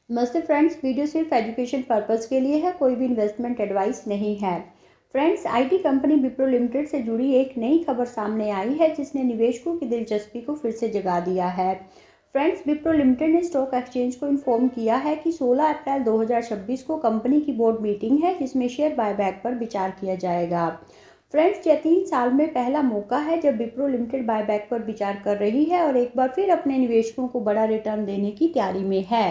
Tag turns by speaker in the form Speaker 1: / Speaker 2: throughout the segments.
Speaker 1: नमस्ते friends, video सिर्फ education purpose के लिए है, कोई भी इन्वेस्टमेंट एडवाइस नहीं है। Friends, IT company Wipro limited से जुड़ी एक नई खबर सामने आई है जिसने निवेशकों की दिलचस्पी को फिर से जगा दिया है। फ्रेंड्स, विप्रो लिमिटेड ने स्टॉक एक्सचेंज को इन्फॉर्म किया है कि 16 अप्रैल 2026 को कंपनी की बोर्ड मीटिंग है जिसमें शेयर बायबैक पर विचार किया जाएगा। फ्रेंड्स, यह 3 साल में पहला मौका है जब विप्रो लिमिटेड बायबैक पर विचार कर रही है और एक बार फिर अपने निवेशकों को बड़ा रिटर्न देने की तैयारी में है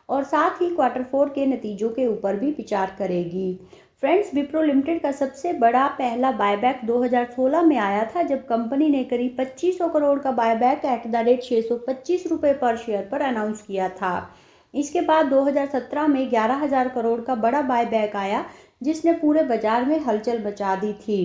Speaker 1: और साथ ही Q4 के नतीजों के ऊपर भी विचार करेगी। फ्रेंड्स, विप्रो लिमिटेड का सबसे बड़ा पहला बायबैक 2016 में आया था जब कंपनी ने करीब 2500 करोड़ का बायबैक @ 625 रुपये पर शेयर पर अनाउंस किया था। इसके बाद 2017 में 11,000 करोड़ का बड़ा बायबैक आया जिसने पूरे बाजार में हलचल मचा दी थी।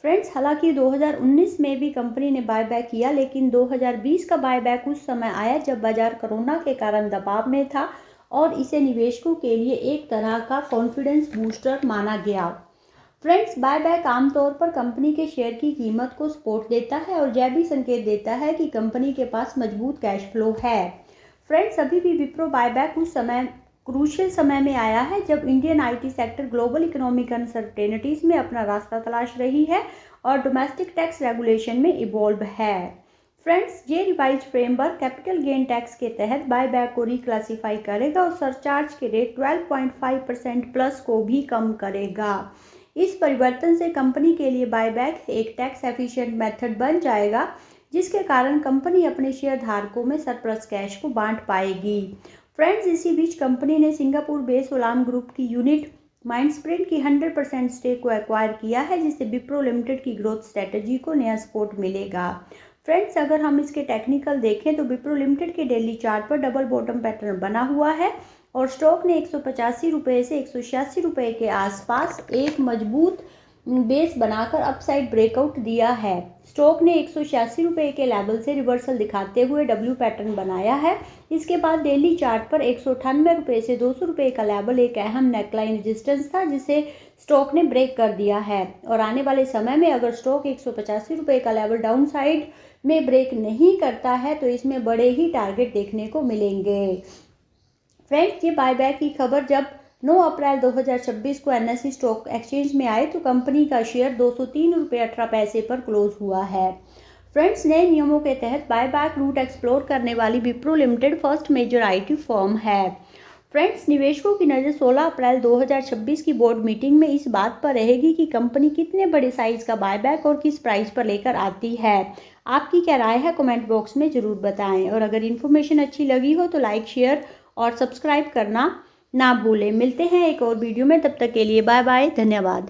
Speaker 1: फ्रेंड्स, हालांकि 2019 में भी कंपनी ने बायबैक किया, लेकिन 2020 का बायबैक उस समय आया जब बाजार कोरोना के कारण दबाव में था और इसे निवेशकों के लिए एक तरह का कॉन्फिडेंस बूस्टर माना गया। फ्रेंड्स, बायबैक आमतौर पर कंपनी के शेयर की कीमत को सपोर्ट देता है और यह भी संकेत देता है कि कंपनी के पास मजबूत कैश फ्लो है। फ्रेंड्स, अभी भी विप्रो बायबैक उस समय क्रूशियल समय में आया है जब Indian IT sector global economic uncertainties में अपना रास्ता तलाश रही है और डोमेस्टिक टैक्स रेगुलेशन में इवॉल्व है। फ्रेंड्स, ये revise framework capital gain tax के तहत बायबैक को रिक्लासिफाई करेगा और सरचार्ज के रेट 12.5% प्लस को भी कम करेगा। इस परिवर्तन से कंपनी के लिए बायबैक एक टैक्स एफिशिएंट मेथड बन जाएगा जिसके कारण कंपनी अपने शेयर धारकों में सरप्लस कैश को बांट पाएगी। फ्रेंड्स, इसी बीच कंपनी ने सिंगापुर बेस्ड ओलाम ग्रुप की यूनिट माइंडस्प्रिंट की 100% स्टेक को एक्वायर किया है जिससे विप्रो लिमिटेड की ग्रोथ स्ट्रेटजी को नया सपोर्ट मिलेगा। फ्रेंड्स, अगर हम इसके टेक्निकल देखें तो विप्रो लिमिटेड के डेली चार्ट पर डबल बॉटम पैटर्न बना हुआ है और स्टॉक ने 185 रुपये से 186 रुपये के आसपास एक मजबूत बेस बनाकर अपसाइड ब्रेकआउट दिया है। स्टॉक ने 186 रुपये के लेवल से रिवर्सल दिखाते हुए डब्ल्यू पैटर्न बनाया है। इसके बाद डेली चार्ट पर 198 रुपये से 200 रुपये का लेवल एक अहम नेकलाइन रेजिस्टेंस था जिसे स्टॉक ने ब्रेक कर दिया है और आने वाले समय में अगर स्टॉक 185 रुपये का लेवल डाउन साइड में ब्रेक नहीं करता है तो इसमें बड़े ही टारगेट देखने को मिलेंगे। फ्रेंड्स, ये बायबैक की खबर जब 9 अप्रैल 2026 को NSE स्टॉक एक्सचेंज में आए तो कंपनी का शेयर 203 रुपये 18 पैसे पर क्लोज हुआ है। फ्रेंड्स, नए नियमों के तहत बायबैक रूट एक्सप्लोर करने वाली Wipro limited first major IT firm है। फ्रेंड्स, निवेशकों की नज़र 16 अप्रैल 2026 की बोर्ड मीटिंग में इस बात पर रहेगी कि कंपनी कितने बड़े साइज का बायबैक और किस प्राइस पर लेकर आती है। आपकी क्या राय है, कमेंट बॉक्स में ज़रूर बताएं और अगर इन्फॉर्मेशन अच्छी लगी हो तो लाइक, शेयर और सब्सक्राइब करना ना भूलें। मिलते हैं एक और वीडियो में, तब तक के लिए बाय बाय, धन्यवाद।